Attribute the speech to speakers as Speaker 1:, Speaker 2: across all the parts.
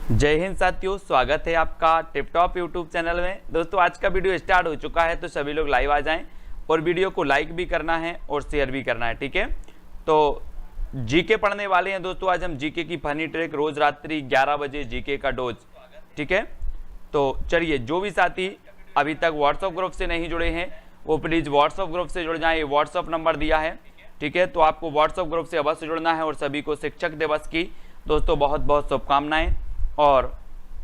Speaker 1: जय हिंद साथियों, स्वागत है आपका टिप टॉप यूट्यूब चैनल में। दोस्तों आज का वीडियो स्टार्ट हो चुका है, तो सभी लोग लाइव आ जाएं और वीडियो को लाइक भी करना है और शेयर भी करना है, ठीक है। तो जीके पढ़ने वाले हैं दोस्तों। आज हम जीके की फनी ट्रिक, रोज रात्रि 11 बजे जीके का डोज, ठीक है। तो चलिए, जो भी साथी अभी तक व्हाट्सएप ग्रुप से नहीं जुड़े हैं वो प्लीज़ व्हाट्सएप ग्रुप से जुड़ जाएँ। ये व्हाट्सएप नंबर दिया है, ठीक है। तो आपको व्हाट्सएप ग्रुप से अवश्य जुड़ना है। और सभी को शिक्षक दिवस की दोस्तों बहुत बहुत शुभकामनाएं। और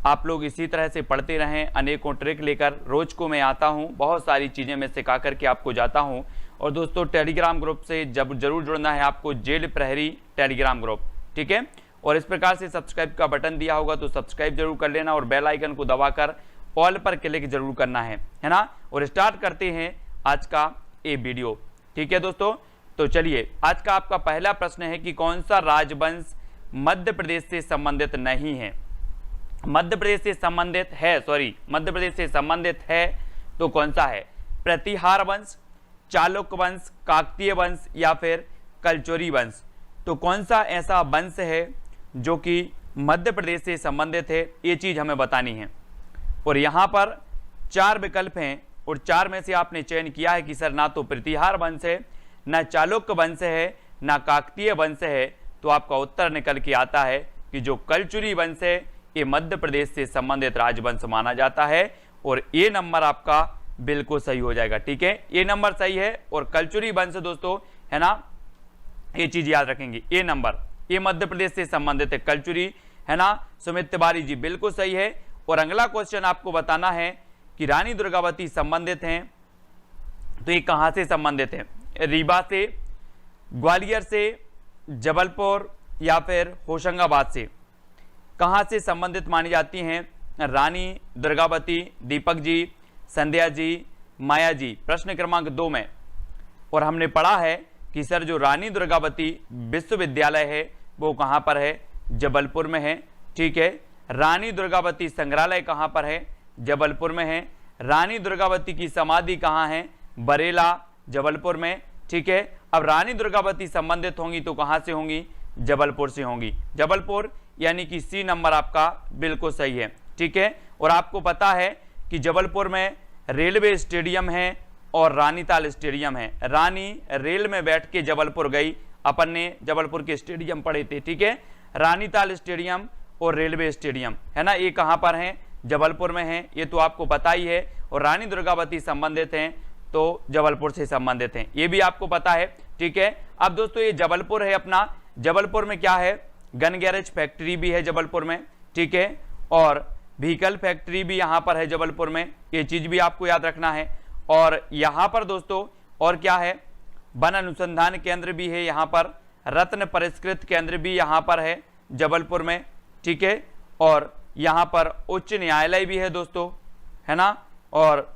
Speaker 1: आप लोग इसी तरह से पढ़ते रहें, अनेकों ट्रिक लेकर रोज को मैं आता हूं, बहुत सारी चीज़ें मैं सिखा करके आपको जाता हूं। और दोस्तों टेलीग्राम ग्रुप से जरूर जुड़ना है आपको, जेल प्रहरी टेलीग्राम ग्रुप, ठीक है। और इस प्रकार से सब्सक्राइब का बटन दिया होगा तो सब्सक्राइब जरूर कर लेना और बेल आइकन को दबाकर ऑल पर क्लिक जरूर करना है ना। और स्टार्ट करते हैं आज का ये वीडियो, ठीक है दोस्तों। तो चलिए, आज का आपका पहला प्रश्न है कि कौन सा राजवंश मध्य प्रदेश से संबंधित नहीं है। मध्य प्रदेश से संबंधित है तो कौन सा है? प्रतिहार वंश, चालुक्य वंश, काकतीय वंश या फिर कलचुरी वंश। तो कौन सा ऐसा वंश है जो कि मध्य प्रदेश से संबंधित है, ये चीज हमें बतानी है। और यहाँ पर 4 विकल्प हैं और 4 में से आपने चयन किया है कि सर ना तो प्रतिहार वंश है, ना चालुक्य वंश है, ना काकतीय वंश है। तो आपका उत्तर निकल के आता है कि जो कलचुरी वंश है ये मध्य प्रदेश से संबंधित राजवंश माना जाता है। और ये नंबर आपका बिल्कुल सही हो जाएगा, ठीक है। ये नंबर सही है। और कलचुरी वंश दोस्तों है ना, ये चीज याद रखेंगे, ये नंबर ये मध्य प्रदेश से संबंधित है, कलचुरी, है ना। सुमित तिवारी जी बिल्कुल सही है। और अगला क्वेश्चन आपको बताना है कि रानी दुर्गावती संबंधित हैं, तो ये कहां से संबंधित है? रीवा से, ग्वालियर से, जबलपुर या फिर होशंगाबाद से? कहां से संबंधित मानी जाती हैं रानी दुर्गावती? दीपक जी, संध्या जी, माया जी, प्रश्न क्रमांक 2 में। और हमने पढ़ा है कि सर जो रानी दुर्गावती विश्वविद्यालय है वो कहां पर है? जबलपुर में है, ठीक है। रानी दुर्गावती संग्रहालय कहां पर है? जबलपुर में है। रानी दुर्गावती की समाधि कहां है? बरेला, जबलपुर में, ठीक है। अब रानी दुर्गावती संबंधित होंगी तो कहां से होंगी? जबलपुर से होंगी। जबलपुर यानी कि सी नंबर आपका बिल्कुल सही है, ठीक है। और आपको पता है कि जबलपुर में रेलवे स्टेडियम है और रानीताल स्टेडियम है। रानी रेल में बैठ के जबलपुर गई, अपन ने जबलपुर के स्टेडियम पढ़े थे, ठीक है। रानीताल स्टेडियम और रेलवे स्टेडियम, है ना, ये कहाँ पर हैं? जबलपुर में है, ये तो आपको पता ही है। और रानी दुर्गावती संबंधित हैं तो जबलपुर से संबंधित हैं, ये भी आपको पता है, ठीक है। अब दोस्तों ये जबलपुर है अपना, जबलपुर में क्या है? गन गैरेज फैक्ट्री भी है जबलपुर में, ठीक है। और व्हीकल फैक्ट्री भी यहाँ पर है जबलपुर में, ये चीज भी आपको याद रखना है। और यहाँ पर दोस्तों और क्या है? वन अनुसंधान केंद्र भी है यहाँ पर, रत्न परिष्कृत केंद्र भी यहाँ पर है जबलपुर में, ठीक है। और यहाँ पर उच्च न्यायालय भी है दोस्तों, है ना। और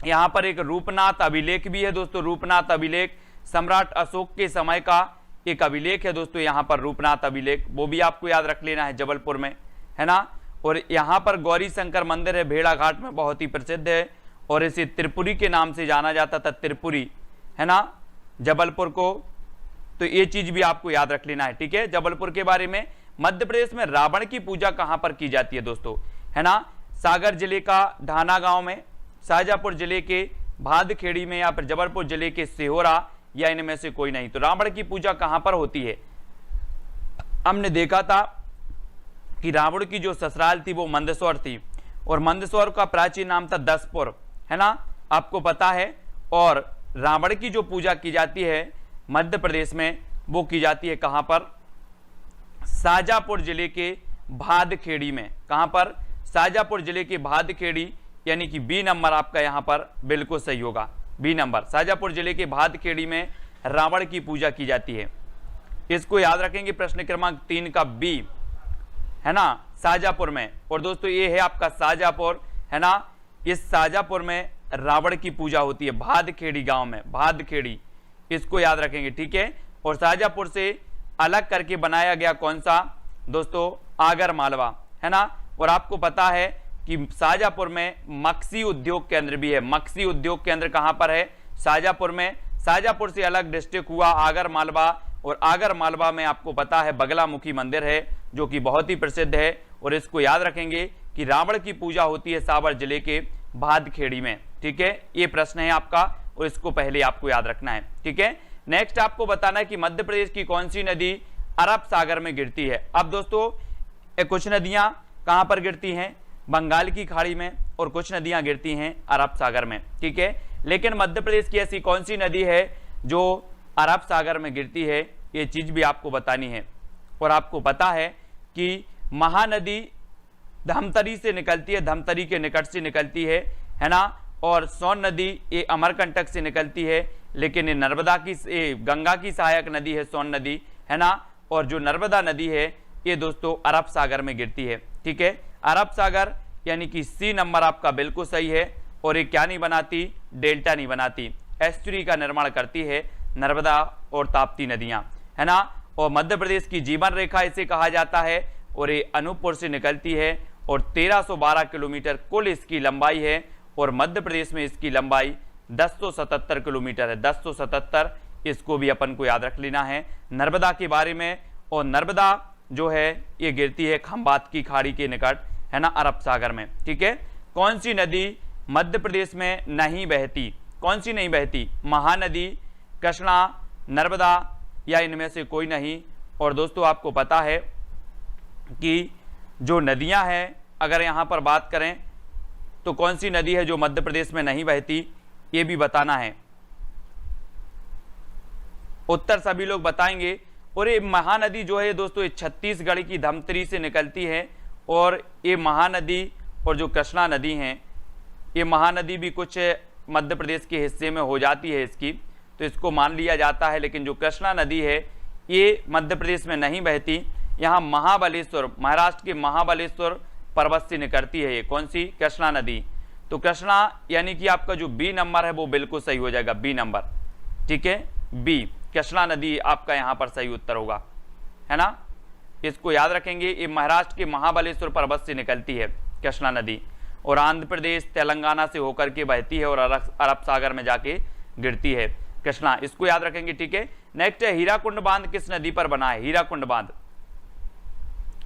Speaker 1: यहाँ पर एक रूपनाथ अभिलेख भी है दोस्तों। रूपनाथ अभिलेख सम्राट अशोक के समय का एक अभिलेख है दोस्तों, यहाँ पर रूपनाथ अभिलेख, वो भी आपको याद रख लेना है जबलपुर में, है ना। और यहाँ पर गौरी शंकर मंदिर है, भेड़ाघाट में, बहुत ही प्रसिद्ध है। और इसे त्रिपुरी के नाम से जाना जाता था, त्रिपुरी, है ना, जबलपुर को। तो ये चीज भी आपको याद रख लेना है, ठीक है, जबलपुर के बारे में। मध्य प्रदेश में रावण की पूजा कहाँ पर की जाती है दोस्तों? है ना, सागर जिले का ढाना गांव में, शाहजहांपुर जिले के भादखेड़ी में, या फिर जबलपुर जिले के सिहोरा, या इनमें से कोई नहीं। तो रावण की पूजा कहां पर होती है? हमने देखा था कि रावण की जो ससुराल थी वो मंदसौर थी, और मंदसौर का प्राचीन नाम था दसपुर, है ना, आपको पता है। और रावण की जो पूजा की जाती है मध्य प्रदेश में, वो की जाती है कहां पर? शाहजहांपुर जिले के भादखेड़ी में। कहां पर? शाहजहांपुर जिले के भादखेड़ी, यानी कि बी नंबर आपका यहां पर बिल्कुल सही होगा, बी नंबर। शाहजहांपुर जिले के भादखेड़ी में रावण की पूजा की जाती है, इसको याद रखेंगे। प्रश्न क्रमांक 3 का बी, है ना, शाहजहांपुर में। और दोस्तों ये है आपका शाहजहांपुर, है ना, इस शाहजहांपुर में रावण की पूजा होती है, भादखेड़ी गांव में, भादखेड़ी, इसको याद रखेंगे, ठीक है। और शाहजहांपुर से अलग करके बनाया गया कौन सा दोस्तों? आगर मालवा, है ना। और आपको पता है कि शाहजहांपुर में मक्सी उद्योग केंद्र भी है। मक्सी उद्योग केंद्र कहां पर है? शाहजहांपुर में। शाहजहांपुर से अलग डिस्ट्रिक्ट हुआ आगर मालवा, और आगर मालवा में आपको पता है बगलामुखी मंदिर है, जो कि बहुत ही प्रसिद्ध है, और इसको याद रखेंगे कि रावण की पूजा होती है सावर जिले के भादखेड़ी में। ठीक है, ये प्रश्न है आपका और इसको पहले आपको याद रखना है। ठीक है, नेक्स्ट आपको बताना है कि मध्य प्रदेश की कौन सी नदी अरब सागर में गिरती है। अब दोस्तों कुछ नदियां कहां पर गिरती हैं, बंगाल की खाड़ी में, और कुछ नदियां गिरती हैं अरब सागर में। ठीक है, लेकिन मध्य प्रदेश की ऐसी कौन सी नदी है जो अरब सागर में गिरती है, ये चीज भी आपको बतानी है। और आपको पता है कि महानदी धमतरी से निकलती है, धमतरी के निकट से निकलती है ना, और सोन नदी ये अमरकंटक से निकलती है, लेकिन ये नर्मदा की गंगा की सहायक नदी है सोन नदी, है ना, और जो नर्मदा नदी है ये दोस्तों अरब सागर में गिरती है। ठीक है, अरब सागर यानी कि सी नंबर आपका बिल्कुल सही है, और ये क्या नहीं बनाती, डेल्टा नहीं बनाती, एस्चुरी का निर्माण करती है नर्मदा और ताप्ती नदियां, है ना। और मध्य प्रदेश की जीवन रेखा इसे कहा जाता है, और ये अनूपपुर से निकलती है, और 1312 किलोमीटर कुल इसकी लंबाई है, और मध्य प्रदेश में इसकी लंबाई 1077 किलोमीटर है, 1077, इसको भी अपन को याद रख लेना है नर्मदा के बारे में। और नर्मदा जो है ये गिरती है खंबात की खाड़ी के निकट, है ना, अरब सागर में। ठीक है, कौन सी नदी मध्य प्रदेश में नहीं बहती, कौन सी नहीं बहती, महानदी, कृष्णा, नर्मदा, या इनमें से कोई नहीं। और दोस्तों आपको पता है कि जो नदियां हैं, अगर यहां पर बात करें तो कौन सी नदी है जो मध्य प्रदेश में नहीं बहती, ये भी बताना है। उत्तर सभी लोग बताएंगे। और ये महानदी जो है दोस्तों ये छत्तीसगढ़ की धमतरी से निकलती है, और ये महानदी और जो कृष्णा नदी हैं, ये महानदी भी कुछ मध्य प्रदेश के हिस्से में हो जाती है इसकी, तो इसको मान लिया जाता है। लेकिन जो कृष्णा नदी है ये मध्य प्रदेश में नहीं बहती, यहाँ महाबलेश्वर, महाराष्ट्र के महाबलेश्वर पर्वत से निकलती है ये कौन सी, कृष्णा नदी। तो कृष्णा यानी कि आपका जो बी नंबर है वो बिल्कुल सही हो जाएगा, बी नंबर। ठीक है, बी कृष्णा नदी आपका यहाँ पर सही उत्तर होगा, है ना, इसको याद रखेंगे। ये महाराष्ट्र के महाबलेश्वर पर्वत से निकलती है कृष्णा नदी, और आंध्र प्रदेश तेलंगाना से होकर के बहती है और अरब सागर में जाके गिरती है कृष्णा, इसको याद रखेंगे। ठीक है, नेक्स्ट है हीराकुंड बांध किस नदी पर बना है, हीराकुंड बांध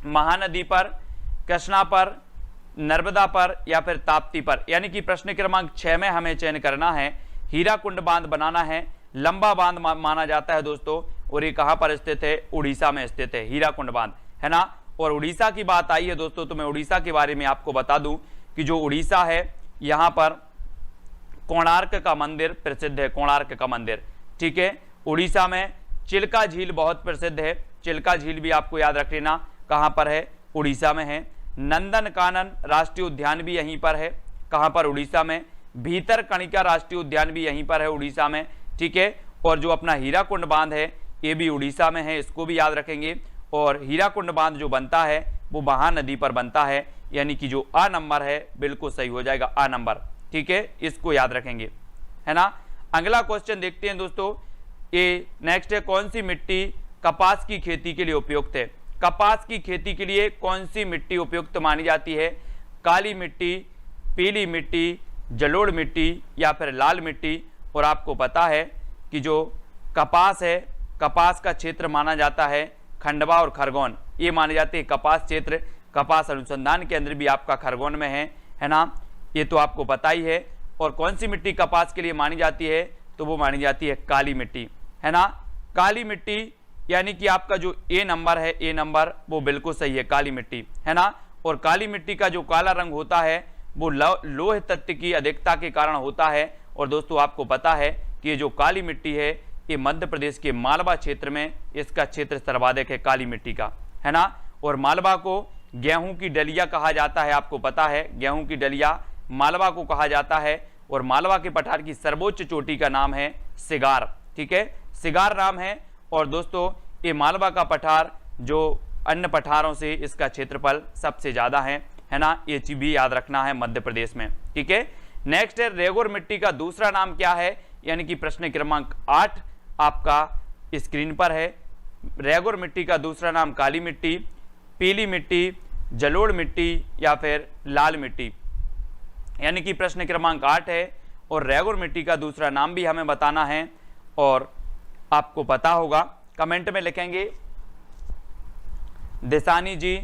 Speaker 1: महानदी पर, कृष्णा पर, नर्मदा पर, या फिर ताप्ती पर। यानी कि प्रश्न क्रमांक 6 में हमें चयन करना है, हीराकुंड बांध बनाना है, लंबा बांध माना जाता है दोस्तों, और ये कहां पर स्थित है, उड़ीसा में स्थित है हीराकुंड बांध, है ना। और उड़ीसा की बात आई है दोस्तों, तो मैं उड़ीसा के बारे में आपको बता दूं कि जो उड़ीसा है यहां पर कोणार्क का मंदिर प्रसिद्ध है, कोणार्क का मंदिर। ठीक है, उड़ीसा में चिल्का झील बहुत प्रसिद्ध है, चिल्का झील भी आपको याद रख लेना कहां पर है, उड़ीसा में है। नंदनकानन राष्ट्रीय उद्यान भी यहीं पर है, कहां पर, उड़ीसा में। भीतरकनिका राष्ट्रीय उद्यान भी यहीं पर है, उड़ीसा में। ठीक है, और जो अपना हीराकुंड बांध है ये भी उड़ीसा में है, इसको भी याद रखेंगे। और हीराकुंड बांध जो बनता है वो महानदी पर बनता है, यानी कि जो आ नंबर है बिल्कुल सही हो जाएगा, आ नंबर। ठीक है, इसको याद रखेंगे, है ना। अगला क्वेश्चन देखते हैं दोस्तों, ये नेक्स्ट है, कौन सी मिट्टी कपास की खेती के लिए उपयुक्त है। कपास की खेती के लिए कौन सी मिट्टी उपयुक्त मानी जाती है, काली मिट्टी, पीली मिट्टी, जलोढ़ मिट्टी, या फिर लाल मिट्टी। और आपको पता है कि जो कपास है, कपास का क्षेत्र माना जाता है खंडवा और खरगोन, ये माने जाते हैं कपास क्षेत्र, कपास अनुसंधान केंद्र भी आपका खरगोन में है ना, ये तो आपको पता ही है। और कौन सी मिट्टी कपास के लिए मानी जाती है, तो वो मानी जाती है काली मिट्टी, है ना। काली मिट्टी यानी कि आपका जो ए नंबर है, ए नंबर वो बिल्कुल सही है, काली मिट्टी, है ना। और काली मिट्टी का जो काला रंग होता है वो लोह तत्व की अधिकता के कारण होता है। और दोस्तों आपको पता है कि ये जो काली मिट्टी है ये मध्य प्रदेश के मालवा क्षेत्र में इसका क्षेत्र सर्वाधिक है काली मिट्टी का, है ना। और मालवा को गेहूं की डलिया कहा जाता है, आपको पता है, गेहूं की डलिया मालवा को कहा जाता है। और मालवा के पठार की सर्वोच्च चोटी का नाम है सिगार। ठीक है, सिगार नाम है। और दोस्तों ये मालवा का पठार जो अन्य पठारों से इसका क्षेत्रफल सबसे ज्यादा है ना, ये चीज भी याद रखना है मध्य प्रदेश में। ठीक है, नेक्स्ट है, रेगुर मिट्टी का दूसरा नाम क्या है, यानी कि प्रश्न क्रमांक 8 आपका स्क्रीन पर है। रेगुर मिट्टी का दूसरा नाम काली मिट्टी, पीली मिट्टी, जलोढ़ मिट्टी, या फिर लाल मिट्टी, यानी कि प्रश्न क्रमांक 8 है। और रेगुर मिट्टी का दूसरा नाम भी हमें बताना है, और आपको पता होगा, कमेंट में लिखेंगे दिसानी जी,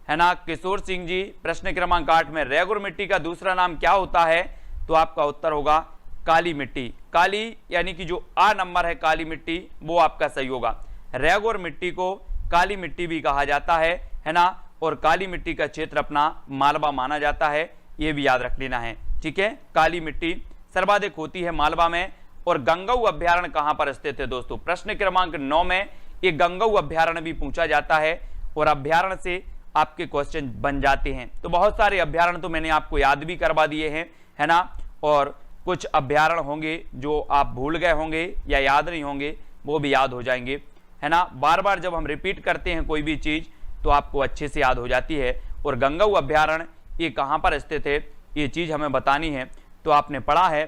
Speaker 1: है ना, किशोर सिंह जी। प्रश्न क्रमांक 8 में रेगुर मिट्टी का दूसरा नाम क्या होता है? तो आपका उत्तर होगा काली मिट्टी। काली यानी कि जो आ नंबर है काली मिट्टी, वो आपका सही होगा। रेगुर मिट्टी को काली मिट्टी भी कहा जाता है ना, और काली मिट्टी का क्षेत्र अपना मालवा माना जाता है, ये भी याद रख लेना है, ठीक है। काली मिट्टी सर्वाधिक होती है मालवा में। और गंगऊ अभ्यारण्य कहां पर स्थित है दोस्तों? प्रश्न क्रमांक 9 में ये गंगऊ अभ्यारण्य भी पूछा जाता है, और अभ्यारण्य से आपके क्वेश्चन बन जाते हैं। तो बहुत सारे अभ्यारण्य तो मैंने आपको याद भी करवा दिए हैं, है ना, और कुछ अभ्यारण्य होंगे जो आप भूल गए होंगे या याद नहीं होंगे, वो भी याद हो जाएंगे, है ना। बार बार जब हम रिपीट करते हैं कोई भी चीज तो आपको अच्छे से याद हो जाती है। और गंगऊ अभ्यारण्य ये कहाँ पर स्थित है, ये चीज हमें बतानी है। तो आपने पढ़ा है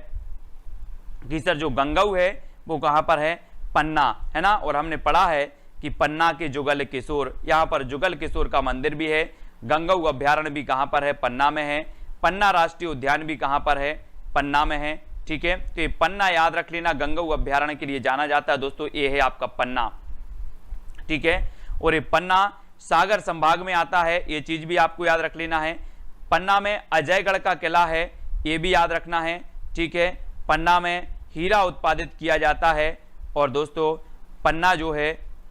Speaker 1: कि सर जो गंगऊ है वो कहाँ पर है? पन्ना, है ना। और हमने पढ़ा है कि पन्ना के जुगल किशोर, यहाँ पर जुगल किशोर का मंदिर भी है। गंगऊ अभ्यारण्य भी कहाँ पर है? पन्ना में है। पन्ना राष्ट्रीय उद्यान भी कहाँ पर है? पन्ना में है, ठीक है। तो ये पन्ना याद रख लेना, गंगऊ अभ्यारण्य के लिए जाना जाता है दोस्तों, ये है आपका पन्ना, ठीक है। और ये पन्ना सागर संभाग में आता है, ये चीज भी आपको याद रख लेना है। पन्ना में अजयगढ़ का किला है, ये भी याद रखना है, ठीक है। पन्ना में हीरा उत्पादित किया जाता है। और दोस्तों पन्ना जो है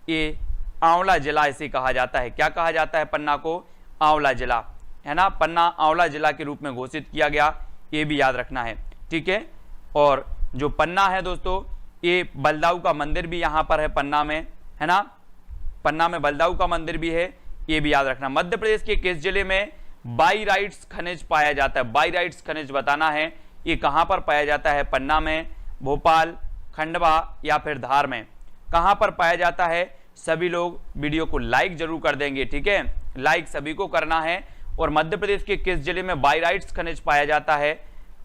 Speaker 1: ये आंवला जिला इसे कहा जाता है। क्या कहा जाता है पन्ना को? आंवला जिला, है ना। पन्ना आंवला जिला के रूप में घोषित किया गया, ये भी याद रखना है, ठीक है। और जो पन्ना है दोस्तों, ये बलदाऊ का मंदिर भी यहाँ पर है पन्ना में, है ना। पन्ना में बलदाऊ का मंदिर भी है, ये भी याद रखना। मध्य प्रदेश के किस जिले में बाइराइट्स खनिज पाया जाता है? बाइराइट्स खनिज बताना है, ये कहाँ पर पाया जाता है? पन्ना में, भोपाल, खंडवा या फिर धार में? कहाँ पर पाया जाता है? सभी लोग वीडियो को लाइक जरूर कर देंगे, ठीक है, लाइक सभी को करना है। और मध्य प्रदेश के किस जिले में बाइराइट्स खनिज पाया जाता है?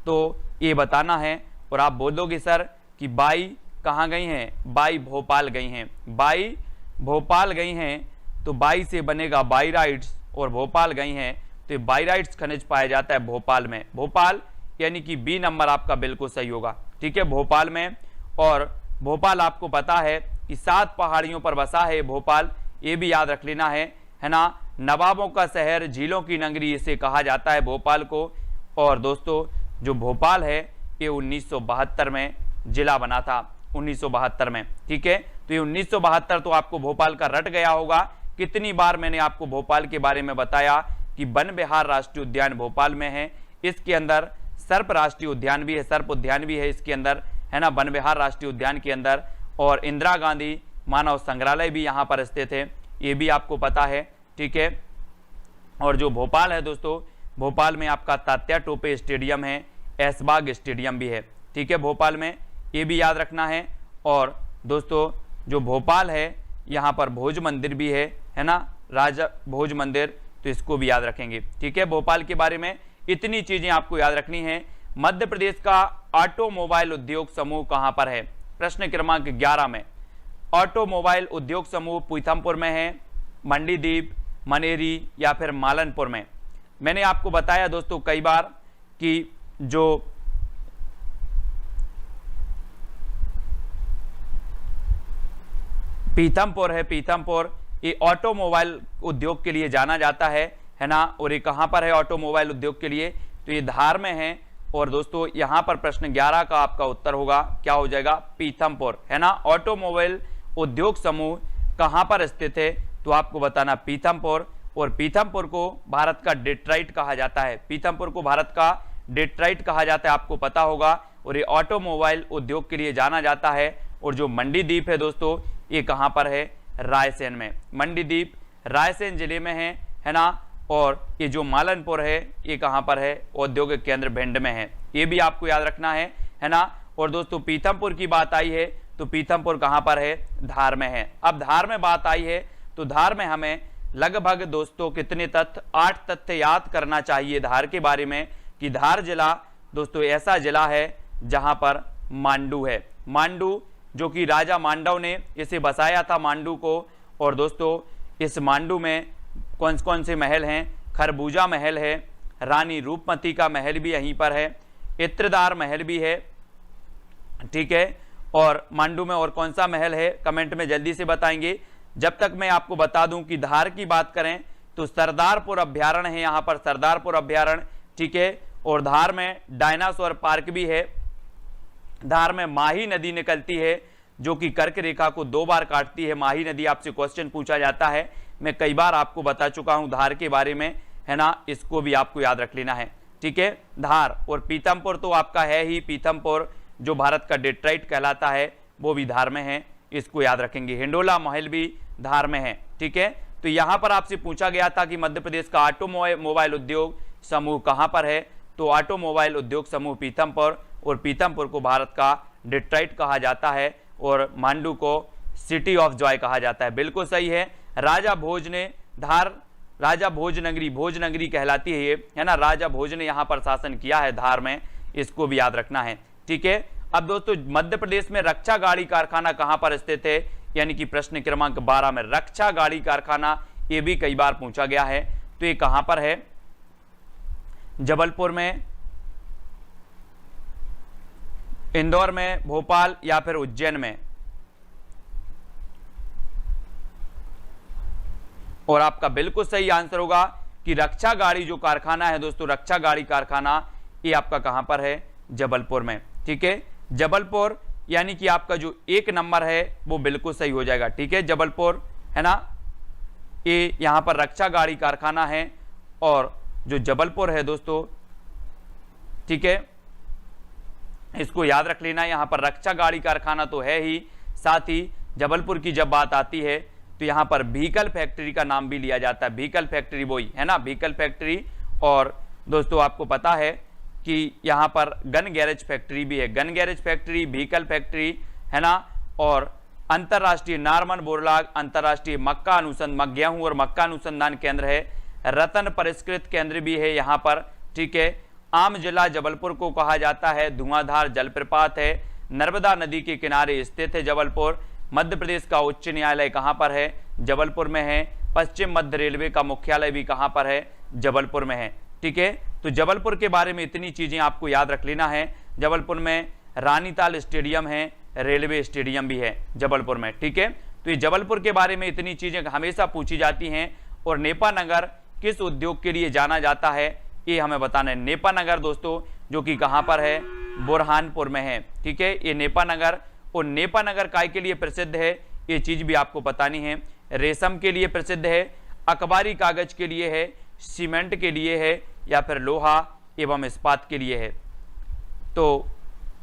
Speaker 1: तो ये बताना है। और आप बोलोगे सर कि बाई कहाँ गई हैं? बाई भोपाल गई हैं। बाई भोपाल गई हैं, तो बाई से बनेगा बाइराइट्स, और भोपाल गई हैं तो बाइराइट्स खनिज पाया जाता है भोपाल में। भोपाल यानी कि बी नंबर आपका बिल्कुल सही होगा, ठीक है, भोपाल में। और भोपाल आपको पता है कि 7 पहाड़ियों पर बसा है भोपाल, ये भी याद रख लेना है ना। नवाबों का शहर, झीलों की नगरी इसे कहा जाता है भोपाल को। और दोस्तों जो भोपाल है ये 1972 में जिला बना था, 1972 में, ठीक है। तो ये 1972 तो आपको भोपाल का रट गया होगा। कितनी बार मैंने आपको भोपाल के बारे में बताया कि वन विहार राष्ट्रीय उद्यान भोपाल में है। इसके अंदर सर्प राष्ट्रीय उद्यान भी है, सर्प उद्यान भी है इसके अंदर, है ना, वन विहार राष्ट्रीय उद्यान के अंदर। और इंदिरा गांधी मानव संग्रहालय भी यहाँ पर स्थित है, ये भी आपको पता है, ठीक है। और जो भोपाल है दोस्तों, भोपाल में आपका तात्या टोपे स्टेडियम है, ऐशबाग स्टेडियम भी है, ठीक है, भोपाल में, ये भी याद रखना है। और दोस्तों जो भोपाल है यहाँ पर भोज मंदिर भी है ना, राजा भोज मंदिर, तो इसको भी याद रखेंगे, ठीक है। भोपाल के बारे में इतनी चीजें आपको याद रखनी है। मध्य प्रदेश का ऑटोमोबाइल उद्योग समूह कहां पर है? प्रश्न क्रमांक 11 में ऑटोमोबाइल उद्योग समूह पीथमपुर में है, मंडीदीप, मनेरी या फिर मालनपुर में? मैंने आपको बताया दोस्तों कई बार कि जो पीथमपुर है, पीथमपुर ये ऑटोमोबाइल उद्योग के लिए जाना जाता है ना। और ये कहां पर है ऑटोमोबाइल उद्योग के लिए? तो ये धार में है। और दोस्तों यहां पर प्रश्न 11 का आपका उत्तर होगा, क्या हो जाएगा? पीथमपुर, है ना। ऑटोमोबाइल उद्योग समूह कहां पर स्थित है? तो आपको बताना पीथमपुर। और पीथमपुर को भारत का डेट्राइट कहा जाता है, पीथमपुर को भारत का डेट्राइट कहा जाता है, आपको पता होगा। और ये ऑटोमोबाइल उद्योग के लिए जाना जाता है। और जो मंडीदीप है दोस्तों, ये कहां पर है? रायसेन में। मंडीदीप रायसेन जिले में है ना। और ये जो मालनपुर है ये कहां पर है? औद्योगिक केंद्र भिंड में है, ये भी आपको याद रखना है ना। और दोस्तों पीथमपुर की बात आई है तो पीथमपुर कहां पर है? धार में है। अब धार में बात आई है तो धार में हमें लगभग दोस्तों कितने तथ्य? 8 तथ्य याद करना चाहिए धार के बारे में, कि धार जिला दोस्तों ऐसा जिला है जहां पर मांडू है। मांडू जो कि राजा मांडव ने इसे बसाया था मांडू को। और दोस्तों इस मांडू में कौन कौन से महल हैं? खरबूजा महल है, रानी रूपमती का महल भी यहीं पर है, इत्रदार महल भी है, ठीक है। और मांडू में और कौन सा महल है? कमेंट में जल्दी से बताएंगे। जब तक मैं आपको बता दूं कि धार की बात करें तो सरदारपुर अभ्यारण्य है, यहां पर सरदारपुर अभ्यारण्य, ठीक है। और धार में डायनासोर पार्क भी है। धार में माही नदी निकलती है जो कि कर्क रेखा को 2 बार काटती है। माही नदी आपसे क्वेश्चन पूछा जाता है, मैं कई बार आपको बता चुका हूं धार के बारे में, है ना, इसको भी आपको याद रख लेना है, ठीक है। धार और पीथमपुर तो आपका है ही, पीथमपुर जो भारत का डेट्राइट कहलाता है वो भी धार में है, इसको याद रखेंगे। हिंडोला महल भी धार में है, ठीक है। तो यहां पर आपसे पूछा गया था कि मध्य प्रदेश का ऑटोमोबाइल उद्योग समूह कहां पर है, तो ऑटोमोबाइल उद्योग समूह पीथमपुर, और पीथमपुर को भारत का डेट्राइट कहा जाता है और मांडू को सिटी ऑफ जॉय कहा जाता है। बिल्कुल सही है। राजा भोज ने धार, राजा भोजनगरी, भोजनगरी कहलाती है ये, है ना, राजा भोज ने यहाँ पर शासन किया है धार में, इसको भी याद रखना है, ठीक है। अब दोस्तों मध्य प्रदेश में रक्षा गाड़ी कारखाना कहां पर स्थित है, यानी कि प्रश्न क्रमांक 12 में रक्षा गाड़ी कारखाना, ये भी कई बार पूछा गया है, तो ये कहां पर है, जबलपुर में, इंदौर में, भोपाल या फिर उज्जैन में। और आपका बिल्कुल सही आंसर होगा कि रक्षा गाड़ी जो कारखाना है दोस्तों, रक्षा गाड़ी कारखाना ये आपका कहां पर है, जबलपुर में, ठीक है। जबलपुर यानी कि आपका जो 1 नंबर है वो बिल्कुल सही हो जाएगा, ठीक है। जबलपुर, है ना, ये यहां पर रक्षा गाड़ी कारखाना है और जो जबलपुर है दोस्तों, ठीक है, इसको याद रख लेना। यहां पर रक्षा गाड़ी कारखाना तो है ही, साथ ही जबलपुर की जब बात आती है तो यहां पर व्हीकल फैक्ट्री का नाम भी लिया जाता है, व्हीकल फैक्ट्री वही है ना, व्हीकल फैक्ट्री। और दोस्तों आपको पता है कि यहां पर गन गैरेज फैक्ट्री भी है, gun garage factory, vehicle factory, है ना। और अंतर्राष्ट्रीय नारमन बोरलाग अंतर्राष्ट्रीय मक्का अनुसंधान, गेहूं और मक्का अनुसंधान केंद्र है। रतन परिष्कृत केंद्र भी है यहाँ पर, ठीक है। आम जिला जबलपुर को कहा जाता है। धुआंधार जलप्रपात है, नर्मदा नदी के किनारे स्थित है जबलपुर। मध्य प्रदेश का उच्च न्यायालय कहाँ पर है, जबलपुर में है। पश्चिम मध्य रेलवे का मुख्यालय भी कहाँ पर है, जबलपुर में है, ठीक है। तो जबलपुर के बारे में इतनी चीजें आपको याद रख लेना है। जबलपुर में रानीताल स्टेडियम है, रेलवे स्टेडियम भी है जबलपुर में, ठीक है। तो ये जबलपुर के बारे में इतनी चीजें हमेशा पूछी जाती हैं। और नेपानगर किस उद्योग के लिए जाना जाता है ये हमें बताना है। नेपानगर दोस्तों जो कि कहां पर है, बुरहानपुर में है, ठीक है। ये नेपानगर, और नेपानगर काय के लिए प्रसिद्ध है ये चीज भी आपको बतानी है। रेशम के लिए प्रसिद्ध है, अखबारी कागज के लिए है, सीमेंट के लिए है, या फिर लोहा एवं इस्पात के लिए है। तो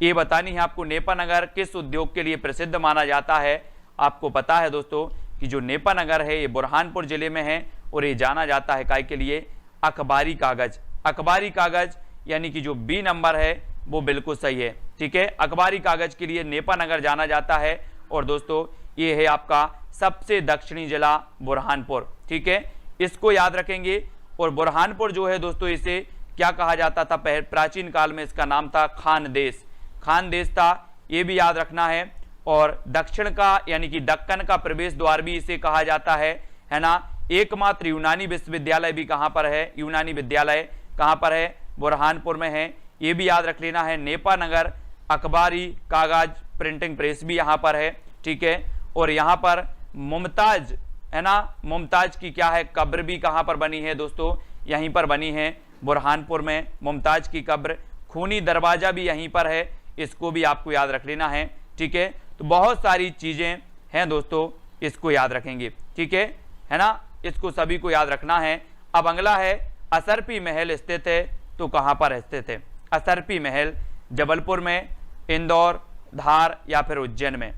Speaker 1: ये बतानी है आपको नेपानगर किस उद्योग के लिए प्रसिद्ध माना जाता है। आपको पता है दोस्तों कि जो नेपानगर है ये बुरहानपुर जिले में है और ये जाना जाता है काय के लिए, अखबारी कागज। अखबारी कागज यानी कि जो बी नंबर है वो बिल्कुल सही है, ठीक है। अखबारी कागज के लिए नेपानगर जाना जाता है। और दोस्तों ये है आपका सबसे दक्षिणी जिला बुरहानपुर, ठीक है, इसको याद रखेंगे। और बुरहानपुर जो है दोस्तों इसे क्या कहा जाता था, प्राचीन काल में इसका नाम था खानदेश, खानदेश था, ये भी याद रखना है। और दक्षिण का यानी कि दक्कन का प्रवेश द्वार भी इसे कहा जाता है ना। एकमात्र यूनानी विश्वविद्यालय भी कहां पर है, यूनानी विद्यालय कहां पर है, बुरहानपुर में है, ये भी याद रख लेना है। नेपानगर अखबारी कागज प्रिंटिंग प्रेस भी यहां पर है, ठीक है। और यहां पर मुमताज, है ना, मुमताज की क्या है, कब्र भी कहां पर बनी है दोस्तों, यहीं पर बनी है बुरहानपुर में, मुमताज की कब्र। खूनी दरवाजा भी यहीं पर है, इसको भी आपको याद रख लेना है, ठीक है। तो बहुत सारी चीजें हैं दोस्तों, इसको याद रखेंगे, ठीक है ना, इसको सभी को याद रखना है। अब अगला है असरपी महल स्थित है, तो कहां पर स्थित है असरपी महल, जबलपुर में, इंदौर, धार या फिर उज्जैन में।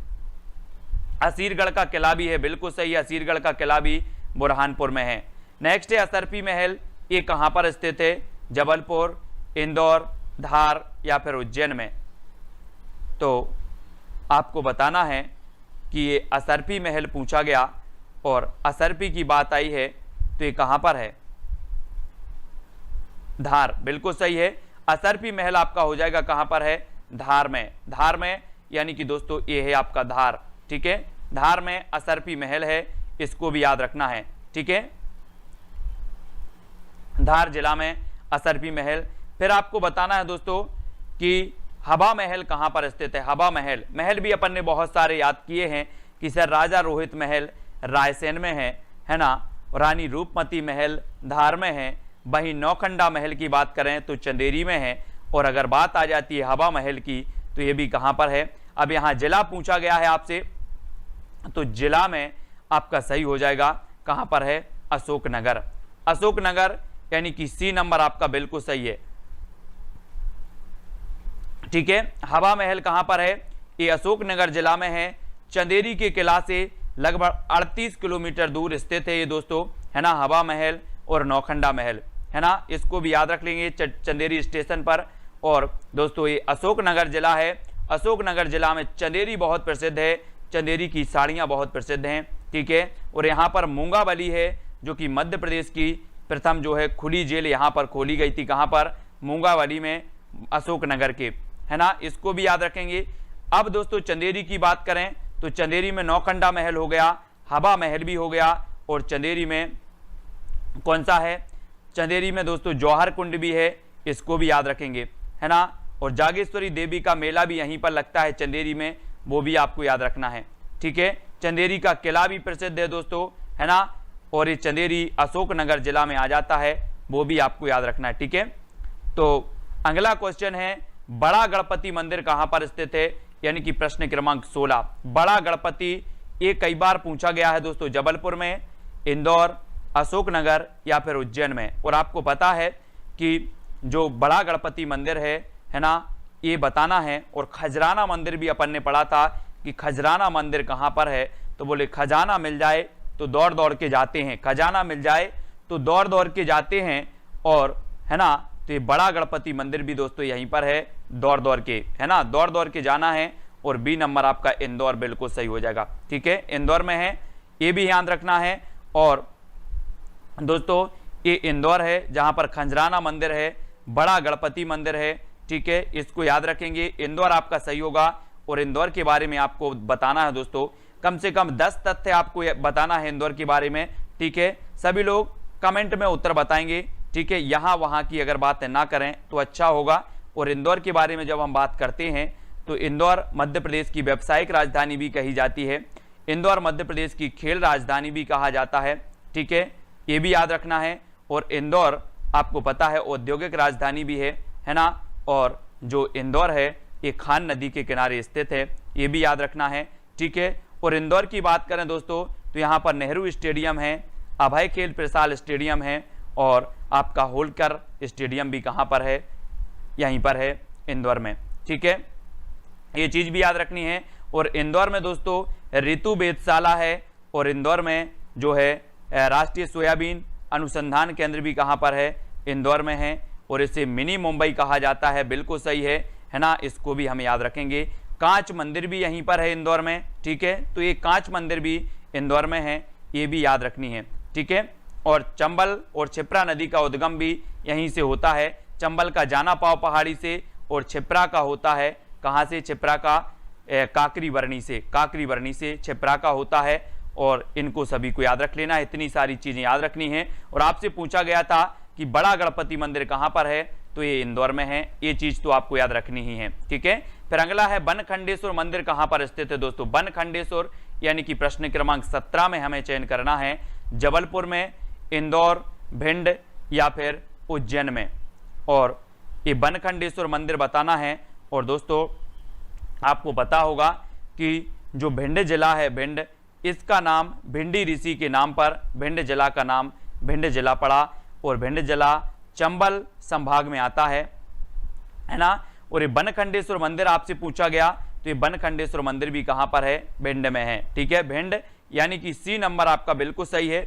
Speaker 1: असीरगढ़ का किला भी है, बिल्कुल सही है, असीरगढ़ का किला भी बुरहानपुर में है। नेक्स्ट है असरपी महल, ये कहां पर स्थित है, जबलपुर, इंदौर, धार या फिर उज्जैन में। तो आपको बताना है कि ये असरपी महल पूछा गया और असरपी की बात आई है तो ये कहां पर है, धार, बिल्कुल सही है। असरपी महल आपका हो जाएगा कहां पर है, धार में, धार में यानी कि दोस्तों ये है आपका धार, ठीक है। धार में असरपी महल है, इसको भी याद रखना है, ठीक है। धार जिला में असरपी महल। फिर आपको बताना है दोस्तों कि हवा महल कहां पर स्थित है। हवा महल, महल भी अपन ने बहुत सारे याद किए हैं कि सर राजा रोहित महल, रायसेन में है ना। रानी रूपमती महल धार में है। वहीं नौखंडा महल की बात करें तो चंदेरी में है। और अगर बात आ जाती है हवा महल की तो ये भी कहां पर है। अब यहां जिला पूछा गया है आपसे, तो जिला में आपका सही हो जाएगा, कहां पर है, अशोकनगर। अशोकनगर यानी कि सी नंबर आपका बिल्कुल सही है। ठीक है, हवा महल कहां पर है, ये अशोकनगर जिला में है। चंदेरी के किला से लगभग 38 किलोमीटर दूर स्थित है ये दोस्तों, है ना, हवा महल और नौखंडा महल, है ना। इसको भी याद रख लेंगे चंदेरी स्टेशन पर। और दोस्तों ये अशोकनगर जिला है। अशोकनगर जिला में चंदेरी बहुत प्रसिद्ध है, चंदेरी की साड़ियाँ बहुत प्रसिद्ध हैं। ठीक है, और यहाँ पर मूंगावली है जो कि मध्य प्रदेश की प्रथम जो है खुली जेल यहाँ पर खोली गई थी, कहाँ पर, मूंगावली में, अशोकनगर के, है ना। इसको भी याद रखेंगे। अब दोस्तों चंदेरी की बात करें तो चंदेरी में नौखंडा महल हो गया, हवा महल भी हो गया, और चंदेरी में कौन सा है, चंदेरी में दोस्तों जौहर कुंड भी है, इसको भी याद रखेंगे, है ना। और जागेश्वरी देवी का मेला भी यहीं पर लगता है चंदेरी में, वो भी आपको याद रखना है। ठीक है, चंदेरी का किला भी प्रसिद्ध है दोस्तों, है ना। और ये चंदेरी अशोकनगर जिला में आ जाता है, वो भी आपको याद रखना है। ठीक है, तो अगला क्वेश्चन है, बड़ा गणपति मंदिर कहां पर स्थित है, यानी कि प्रश्न क्रमांक 16। बड़ा गणपति ये कई बार पूछा गया है दोस्तों, जबलपुर में, इंदौर, अशोकनगर या फिर उज्जैन में। और आपको पता है कि जो बड़ा गणपति मंदिर है ना, ये बताना है। और खजराना मंदिर भी अपन ने पढ़ा था कि खजराना मंदिर कहां पर है, तो बोले खजाना मिल जाए तो दौड़ दौड़ के जाते हैं, खजाना मिल जाए तो दौड़ दौड़ के जाते हैं, और है ना। तो ये बड़ा गणपति मंदिर भी दोस्तों यहीं पर है, दौड़ दौड़ के, है ना, दौड़ दौड़ के जाना है। और बी नंबर आपका इंदौर बिल्कुल सही हो जाएगा। ठीक है, इंदौर में है, ये भी याद रखना है। और दोस्तों ये इंदौर है जहां पर खजराना मंदिर है, बड़ा गणपति मंदिर है। ठीक है, इसको याद रखेंगे, इंदौर आपका सही होगा। और इंदौर के बारे में आपको बताना है दोस्तों, कम से कम 10 तथ्य आपको बताना है इंदौर के बारे में। ठीक है, सभी लोग कमेंट में उत्तर बताएंगे। ठीक है, यहाँ वहाँ की अगर बात ना करें तो अच्छा होगा। और इंदौर के बारे में जब हम बात करते हैं तो इंदौर मध्य प्रदेश की व्यावसायिक राजधानी भी कही जाती है, इंदौर मध्य प्रदेश की खेल राजधानी भी कहा जाता है। ठीक है, ये भी याद रखना है। और इंदौर आपको पता है औद्योगिक राजधानी भी है ना। और जो इंदौर है ये खान नदी के किनारे स्थित है, ये भी याद रखना है। ठीक है, और इंदौर की बात करें दोस्तों तो यहाँ पर नेहरू स्टेडियम है, अभय खेल प्रसाद स्टेडियम है, और आपका होलकर स्टेडियम भी कहाँ पर है, यहीं पर है इंदौर में। ठीक है, ये चीज़ भी याद रखनी है। और इंदौर में दोस्तों ऋतु वेधशाला है, और इंदौर में जो है राष्ट्रीय सोयाबीन अनुसंधान केंद्र भी कहाँ पर है, इंदौर में है। और इसे मिनी मुंबई कहा जाता है, बिल्कुल सही है ना। इसको भी हम याद रखेंगे। कांच मंदिर भी यहीं पर है इंदौर में। ठीक है, तो ये कांच मंदिर भी इंदौर में है, ये भी याद रखनी है। ठीक है, और चंबल और छिप्रा नदी का उद्गम भी यहीं से होता है, चंबल का जाना पाव पहाड़ी से, और छिप्रा का होता है कहाँ से, छिप्रा का काकरी बरनी से छिप्रा का होता है। और इनको सभी को याद रख लेना, इतनी सारी चीजें याद रखनी है। और आपसे पूछा गया था कि बड़ा गणपति मंदिर कहाँ पर है, तो ये इंदौर में है, ये चीज तो आपको याद रखनी ही है। ठीक है, फिर अगला है बनखंडेश्वर मंदिर कहाँ पर स्थित है दोस्तों। बनखंडेश्वर यानी कि प्रश्न क्रमांक 17 में हमें चयन करना है, जबलपुर में, इंदौर, भिंड या फिर उज्जैन में। और ये बनखंडेश्वर मंदिर बताना है। और दोस्तों आपको पता होगा कि जो भिंड जिला है, भिंड, इसका नाम भिंडी ऋषि के नाम पर भिंड जिला का नाम भिंड जिला पड़ा। और भिंड जिला चंबल संभाग में आता है ना। और ये बनखंडेश्वर मंदिर आपसे पूछा गया तो ये बनखंडेश्वर मंदिर भी कहां पर है, भिंड में है। ठीक है, भिंड यानी कि सी नंबर आपका बिल्कुल सही है।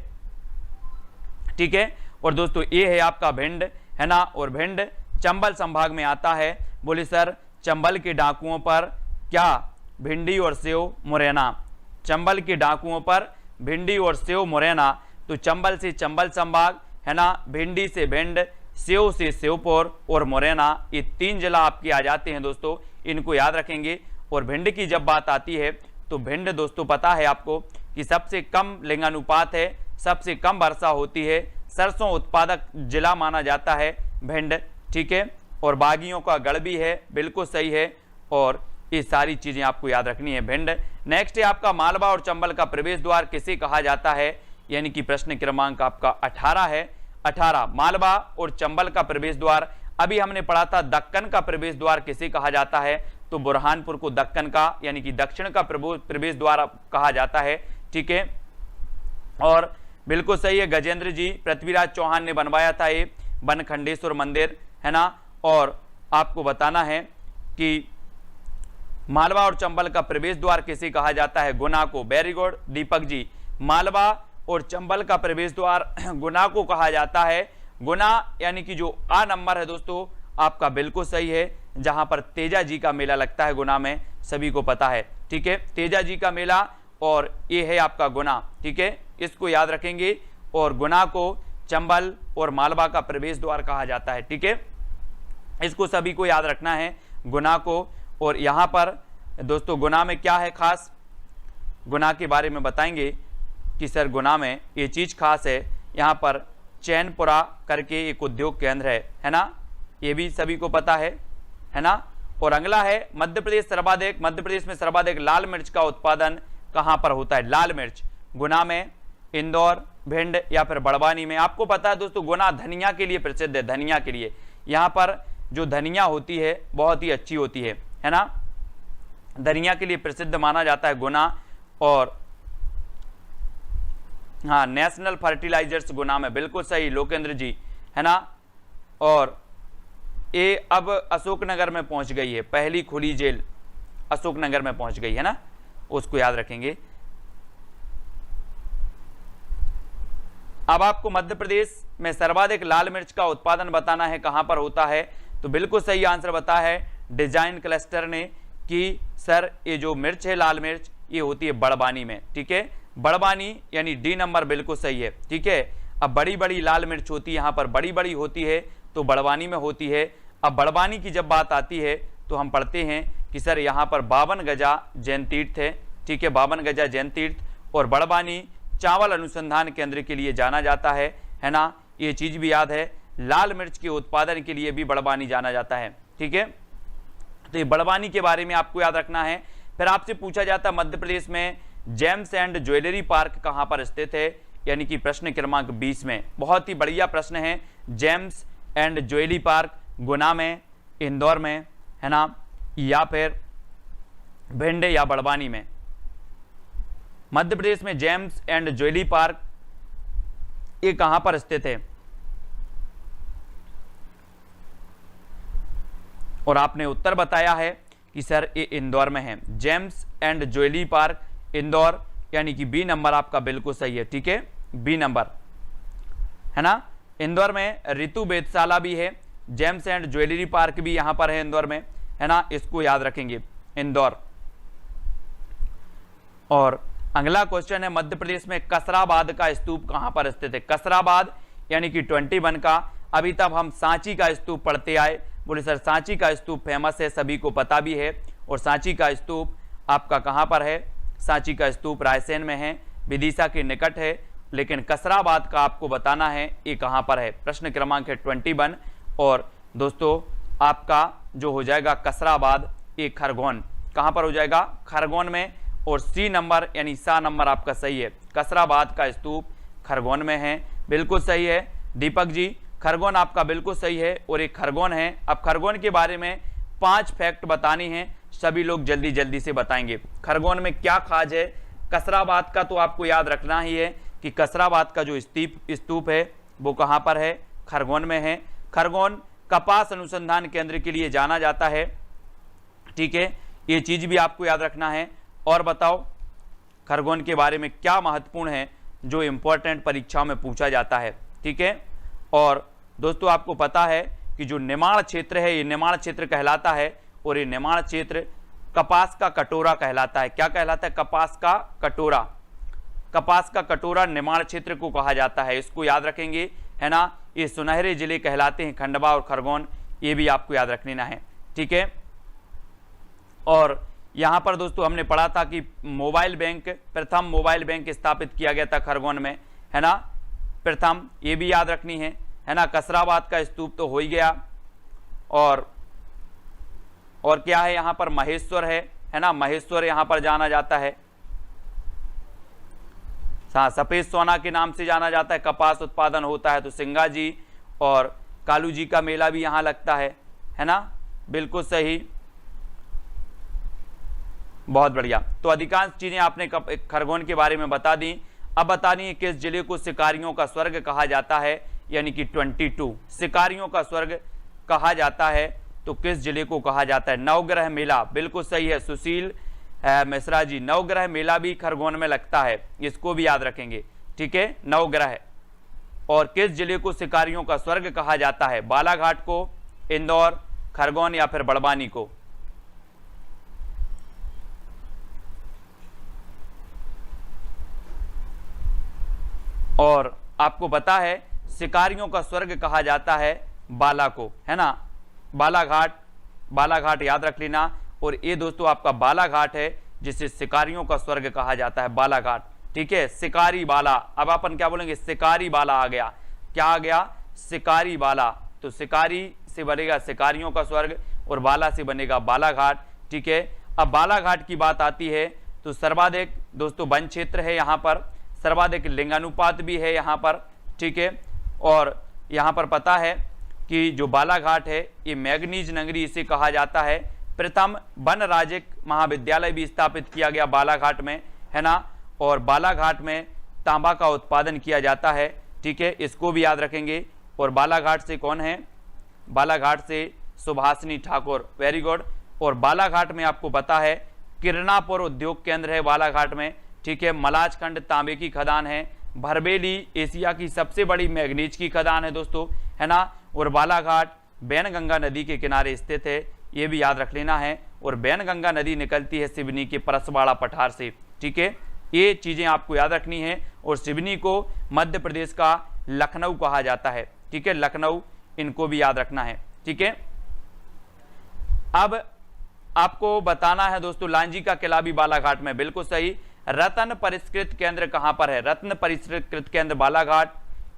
Speaker 1: ठीक है, और दोस्तों ये है आपका भिंड, है ना। और भिंड चंबल संभाग में आता है। बोले सर चंबल के डाकुओं पर क्या भिंडी और सेव मुरैना, चंबल के डाकुओं पर भिंडी और सेव मुरैना। तो चंबल से चंबल संभाग, है ना, भिंडी से भिंड, सेव से सेवपुर और मुरैना, ये 3 जिला आपके आ जाते हैं दोस्तों, इनको याद रखेंगे। और भिंड की जब बात आती है तो भिंड दोस्तों पता है आपको कि सबसे कम लिंगानुपात है, सबसे कम वर्षा होती है, सरसों उत्पादक जिला माना जाता है भिंड। ठीक है, और बागियों का गढ़ भी है, बिल्कुल सही है। और ये सारी चीजें आपको याद रखनी है। भिंड। नेक्स्ट है आपका मालवा और चंबल का प्रवेश द्वार किसे कहा जाता है, यानी कि प्रश्न क्रमांक आपका 18 है। 18 मालवा और चंबल का प्रवेश द्वार। अभी हमने पढ़ा था दक्कन का प्रवेश द्वार किसे कहा जाता है, तो बुरहानपुर को दक्कन का यानी कि दक्षिण का प्रवेश द्वार कहा जाता है। ठीक है, और बिल्कुल सही है गजेंद्र जी, पृथ्वीराज चौहान ने बनवाया था ये बनखंडेश्वर मंदिर, है ना। और आपको बताना है कि मालवा और चंबल का प्रवेश द्वार किसे कहा जाता है, गुना को। वेरी गुड दीपक जी, मालवा और चंबल का प्रवेश द्वार गुना को कहा जाता है। गुना यानी कि जो आ नंबर है दोस्तों आपका बिल्कुल सही है, जहां पर तेजा जी का मेला लगता है गुना में, सभी को पता है। ठीक है, तेजा जी का मेला, और ये है आपका गुना। ठीक है, इसको याद रखेंगे। और गुना को चंबल और मालवा का प्रवेश द्वार कहा जाता है। ठीक है, इसको सभी को याद रखना है, गुना को। और यहाँ पर दोस्तों गुना में क्या है खास, गुना के बारे में बताएंगे कि सर गुना में ये चीज खास है, यहाँ पर चैनपुरा करके एक उद्योग केंद्र है ना, ये भी सभी को पता है ना। और अगला है मध्य प्रदेश में सर्वाधिक लाल मिर्च का उत्पादन कहां पर होता है, लाल मिर्च। गुना में, इंदौर, भिंड या फिर बड़वानी में। आपको पता है दोस्तों गुना धनिया के लिए प्रसिद्ध है, धनिया के लिए। यहां पर जो धनिया होती है बहुत ही अच्छी होती है ना, धनिया के लिए प्रसिद्ध माना जाता है गुना। और हाँ, नेशनल फर्टिलाइजर्स गुना में, बिल्कुल सही लोकेंद्र जी, है ना। और ये अब अशोकनगर में पहुंच गई है, पहली खुली जेल अशोकनगर में पहुंच गई है ना, उसको याद रखेंगे। अब आपको मध्य प्रदेश में सर्वाधिक लाल मिर्च का उत्पादन बताना है, कहां पर होता है, तो बिल्कुल सही आंसर बताया है डिजाइन क्लस्टर ने कि सर ये जो मिर्च है लाल मिर्च ये होती है बड़वानी में। ठीक है, बड़वानी यानी डी नंबर बिल्कुल सही है। ठीक है, अब बड़ी बड़ी लाल मिर्च होती है, यहाँ पर बड़ी बड़ी होती है तो बड़वानी में होती है। अब बड़वानी की जब बात आती है तो हम पढ़ते हैं कि सर यहाँ पर 52 गजा जैन तीर्थ है। ठीक है, 52 गजा जैन तीर्थ। और बड़वानी चावल अनुसंधान केंद्र के लिए जाना जाता है ना, ये चीज भी याद है। लाल मिर्च के उत्पादन के लिए भी बड़वानी जाना जाता है। ठीक है, तो ये बड़वानी के बारे में आपको याद रखना है। फिर आपसे पूछा जाता है मध्य प्रदेश में जेम्स एंड ज्वेलरी पार्क कहां पर स्थित है, यानी कि प्रश्न क्रमांक 20 में। बहुत ही बढ़िया प्रश्न है, जेम्स एंड ज्वेलरी पार्क गुना में, इंदौर में, है ना, या फिर भिंड या बड़वानी में। मध्य प्रदेश में जेम्स एंड ज्वेलरी पार्क ये कहां पर स्थित है, और आपने उत्तर बताया है कि सर ये इंदौर में है, James and jewellery park Indore, यानी कि बी नंबर आपका बिल्कुल सही है। ठीक है, बी नंबर, है ना। इंदौर में ऋतु वेधशाला भी है, जेम्स एंड ज्वेलरी पार्क भी यहां पर है इंदौर में, है ना, इसको याद रखेंगे इंदौर। और अगला क्वेश्चन है मध्य प्रदेश में कसराबाद का स्तूप कहां पर स्थित है, कसराबाद यानी कि 21 का। अभी तक हम सांची का स्तूप पढ़ते आए, बोले सर सांची का स्तूप फेमस है, सभी को पता भी है। और सांची का स्तूप आपका कहां पर है, सांची का स्तूप रायसेन में है, विदिशा के निकट है। लेकिन कसराबाद का आपको बताना है ये कहां पर है, प्रश्न क्रमांक है 21। और दोस्तों आपका जो हो जाएगा कसराबाद ये खरगोन, कहां पर हो जाएगा, खरगोन में। और सी नंबर यानी सा नंबर आपका सही है, कसराबाद का स्तूप खरगोन में है, बिल्कुल सही है दीपक जी, खरगोन आपका बिल्कुल सही है। और एक खरगोन है। अब खरगोन के बारे में 5 फैक्ट बतानी है, सभी लोग जल्दी जल्दी से बताएंगे खरगोन में क्या खास है। कसराबाद का तो आपको याद रखना ही है कि कसराबाद का जो स्तूप है वो कहां पर है, खरगोन में है। खरगोन कपास अनुसंधान केंद्र के लिए जाना जाता है। ठीक है, ये चीज भी आपको याद रखना है। और बताओ खरगोन के बारे में क्या महत्वपूर्ण है जो इंपॉर्टेंट परीक्षाओं में पूछा जाता है। ठीक है, और दोस्तों आपको पता है कि जो निमाड़ क्षेत्र है ये निमाड़ क्षेत्र कहलाता है, और ये निमाड़ क्षेत्र कपास का कटोरा कहलाता है। क्या कहलाता है, कपास का कटोरा, कपास का कटोरा निमाड़ क्षेत्र को कहा जाता है, इसको याद रखेंगे, है ना। ये सुनहरे जिले कहलाते हैं खंडवा और खरगोन, ये भी आपको याद रखना है। ठीक है, और यहां पर दोस्तों हमने पढ़ा था कि मोबाइल बैंक, प्रथम मोबाइल बैंक स्थापित किया गया था खरगोन में, है ना, प्रथम, ये भी याद रखनी है ना। कसराबाद का स्तूप तो हो ही गया। और और क्या है यहाँ पर महेश्वर है ना, महेश्वर यहाँ पर जाना जाता है। हाँ, सफेद सोना के नाम से जाना जाता है, कपास उत्पादन होता है तो सिंगा जी और कालू जी का मेला भी यहाँ लगता है ना, बिल्कुल सही, बहुत बढ़िया। तो अधिकांश चीजें आपने खरगोन के बारे में बता दी। अब बतानी है किस जिले को शिकारियों का स्वर्ग कहा जाता है, यानी कि 22 शिकारियों का स्वर्ग कहा जाता है, तो किस जिले को कहा जाता है? नवग्रह मेला, बिल्कुल सही है सुशील मिश्रा जी, नवग्रह मेला भी खरगोन में लगता है, इसको भी याद रखेंगे, ठीक है, नवग्रह। और किस जिले को शिकारियों का स्वर्ग कहा जाता है? बालाघाट को, इंदौर, खरगोन या फिर बड़वानी को? और आपको पता है शिकारियों का स्वर्ग कहा जाता है बाला को, है ना, बालाघाट, बालाघाट याद रख लेना। और ये दोस्तों आपका बालाघाट है जिसे शिकारियों का स्वर्ग कहा जाता है, बालाघाट, ठीक है, शिकारी बाला। अब अपन क्या बोलेंगे? शिकारी बाला आ गया, क्या आ गया? शिकारी बाला। तो शिकारी से बनेगा शिकारियों का स्वर्ग और बाला से बनेगा बालाघाट, ठीक है। अब बालाघाट की बात आती है तो सर्वाधिक दोस्तों वन क्षेत्र है यहाँ पर, सर्वाधिक लिंगानुपात भी है यहाँ पर, ठीक है। और यहाँ पर पता है कि जो बालाघाट है ये मैग्नीज नगरी इसे कहा जाता है। प्रथम वन राज्यिक महाविद्यालय भी स्थापित किया गया बालाघाट में, है ना। और बालाघाट में तांबा का उत्पादन किया जाता है, ठीक है, इसको भी याद रखेंगे। और बालाघाट से कौन है? बालाघाट से सुभाषिनी ठाकुर, वेरी गुड। और बालाघाट में आपको पता है किरणापुर उद्योग केंद्र है बालाघाट में, ठीक है। मलाजखंड तांबे की खदान है। भरबेली एशिया की सबसे बड़ी मैग्नीज की खदान है दोस्तों, है ना। और बालाघाट बैनगंगा नदी के किनारे स्थित है, ये भी याद रख लेना है। और बैनगंगा नदी निकलती है सिवनी के परसवाड़ा पठार से, ठीक है, ये चीजें आपको याद रखनी है। और सिवनी को मध्य प्रदेश का लखनऊ कहा जाता है, ठीक है, लखनऊ, इनको भी याद रखना है, ठीक है। अब आपको बताना है दोस्तों लांजी का किला भी बालाघाट में, बिल्कुल सही। रत्न परिष्कृत केंद्र कहां पर है? रत्न परिष्कृत केंद्र बालाघाट,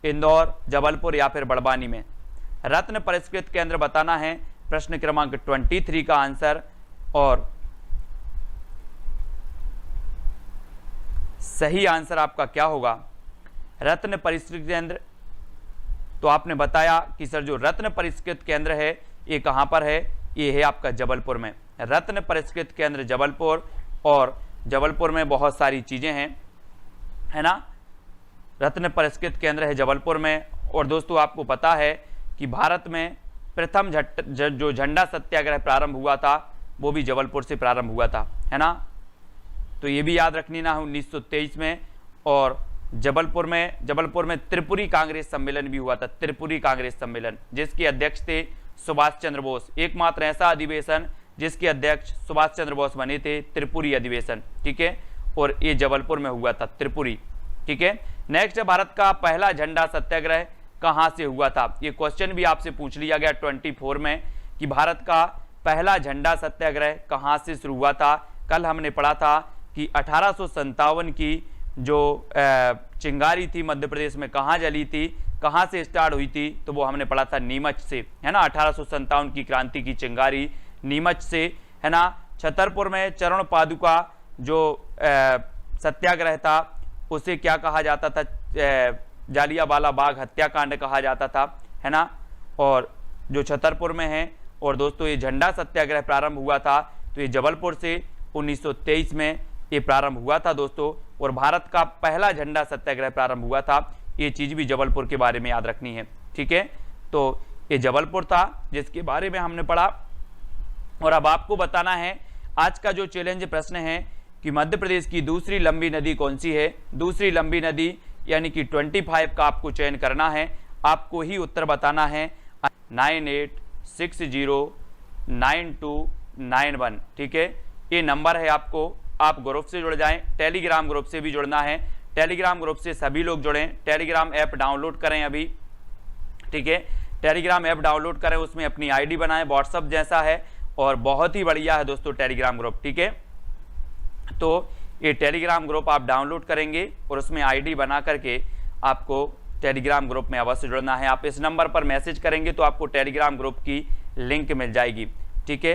Speaker 1: इंदौर, जबलपुर या फिर बड़वानी में? रत्न परिष्कृत केंद्र बताना है, प्रश्न क्रमांक 23 का आंसर। और सही आंसर आपका क्या होगा? रत्न परिष्कृत केंद्र, तो आपने बताया कि सर जो रत्न परिष्कृत केंद्र है ये कहां पर है? ये है आपका जबलपुर में, रत्न परिष्कृत केंद्र जबलपुर। और जबलपुर में बहुत सारी चीजें हैं, है ना, रत्न परिष्कृत केंद्र है जबलपुर में। और दोस्तों आपको पता है कि भारत में प्रथम जो झंडा सत्याग्रह प्रारंभ हुआ था वो भी जबलपुर से प्रारंभ हुआ था, है ना। तो ये भी याद रखनी ना, 1923 में। और जबलपुर में त्रिपुरी कांग्रेस सम्मेलन भी हुआ था, त्रिपुरी कांग्रेस सम्मेलन, जिसके अध्यक्ष थे सुभाष चंद्र बोस। एकमात्र ऐसा अधिवेशन जिसके अध्यक्ष सुभाष चंद्र बोस बने थे, त्रिपुरी अधिवेशन, ठीक है। और ये जबलपुर में हुआ था, त्रिपुरी, ठीक है। नेक्स्ट है भारत का पहला झंडा सत्याग्रह कहां से हुआ था? ये क्वेश्चन भी आपसे पूछ लिया गया 24 में कि भारत का पहला झंडा सत्याग्रह कहां से शुरू हुआ था। कल हमने पढ़ा था कि 1857 की जो चिंगारी थी मध्य प्रदेश में कहां जली थी, कहां से स्टार्ट हुई थी, तो वो हमने पढ़ा था नीमच से, है ना। 1857 की क्रांति की चिंगारी नीमच से, है ना। छतरपुर में चरण पादुका जो सत्याग्रह था उसे क्या कहा जाता था? जालियांवाला बाग हत्याकांड कहा जाता था, है ना। और जो छतरपुर में है। और दोस्तों ये झंडा सत्याग्रह प्रारंभ हुआ था तो ये जबलपुर से 1923 में ये प्रारंभ हुआ था दोस्तों। और भारत का पहला झंडा सत्याग्रह प्रारंभ हुआ था, ये चीज भी जबलपुर के बारे में याद रखनी है, ठीक है। तो ये जबलपुर था जिसके बारे में हमने पढ़ा। और अब आपको बताना है आज का जो चैलेंज प्रश्न है कि मध्य प्रदेश की दूसरी लंबी नदी कौन सी है? दूसरी लंबी नदी यानी कि 25 का आपको चयन करना है, आपको ही उत्तर बताना है 98609291, ठीक है। ये नंबर है आपको, आप ग्रुप से जुड़ जाएं, टेलीग्राम ग्रुप से भी जुड़ना है, टेलीग्राम ग्रुप से सभी लोग जुड़ें, टेलीग्राम ऐप डाउनलोड करें अभी, ठीक है। टेलीग्राम ऐप डाउनलोड करें, उसमें अपनी आईडी बनाएं, व्हाट्सअप जैसा है और बहुत ही बढ़िया है दोस्तों टेलीग्राम ग्रुप, ठीक है। तो ये टेलीग्राम ग्रुप आप डाउनलोड करेंगे और उसमें आईडी बना करके आपको टेलीग्राम ग्रुप में अवश्य जुड़ना है। आप इस नंबर पर मैसेज करेंगे तो आपको टेलीग्राम ग्रुप की लिंक मिल जाएगी, ठीक है।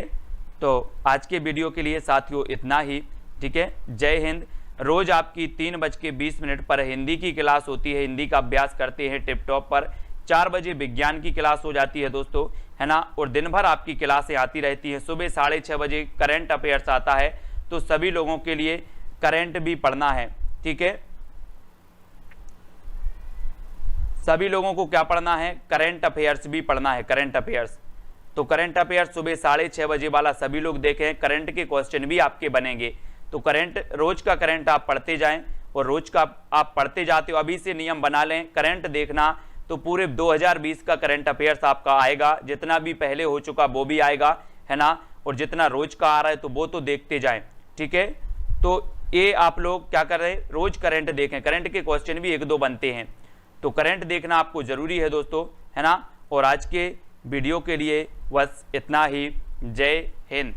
Speaker 1: तो आज के वीडियो के लिए साथियों इतना ही, ठीक है। जय हिंद। रोज आपकी 3:20 पर हिंदी की क्लास होती है, हिंदी का अभ्यास करते हैं टिप टॉप पर। 4 बजे विज्ञान की क्लास हो जाती है दोस्तों, है ना, और दिन भर आपकी क्लासें आती रहती हैं। सुबह 6:30 बजे करंट अफेयर्स आता है, तो सभी लोगों के लिए करंट भी पढ़ना है, ठीक है। सभी लोगों को क्या पढ़ना है, करंट अफेयर्स भी पढ़ना है, करंट अफेयर्स। तो करंट अफेयर्स सुबह 6:30 बजे वाला सभी लोग देखें, करंट के क्वेश्चन भी आपके बनेंगे। तो करंट, रोज का करंट आप पढ़ते जाएं, और रोज का आप पढ़ते जाते हो, अभी से नियम बना लें करंट देखना, तो पूरे 2020 का करंट अफेयर्स आपका आएगा। जितना भी पहले हो चुका वो भी आएगा, है ना, और जितना रोज का आ रहा है तो वो तो देखते जाएं, ठीक है। तो ये आप लोग क्या कर रहे हैं, रोज करंट देखें, करंट के क्वेश्चन भी 1-2 बनते हैं, तो करंट देखना आपको जरूरी है दोस्तों, है ना। और आज के वीडियो के लिए बस इतना ही। जय हिंद।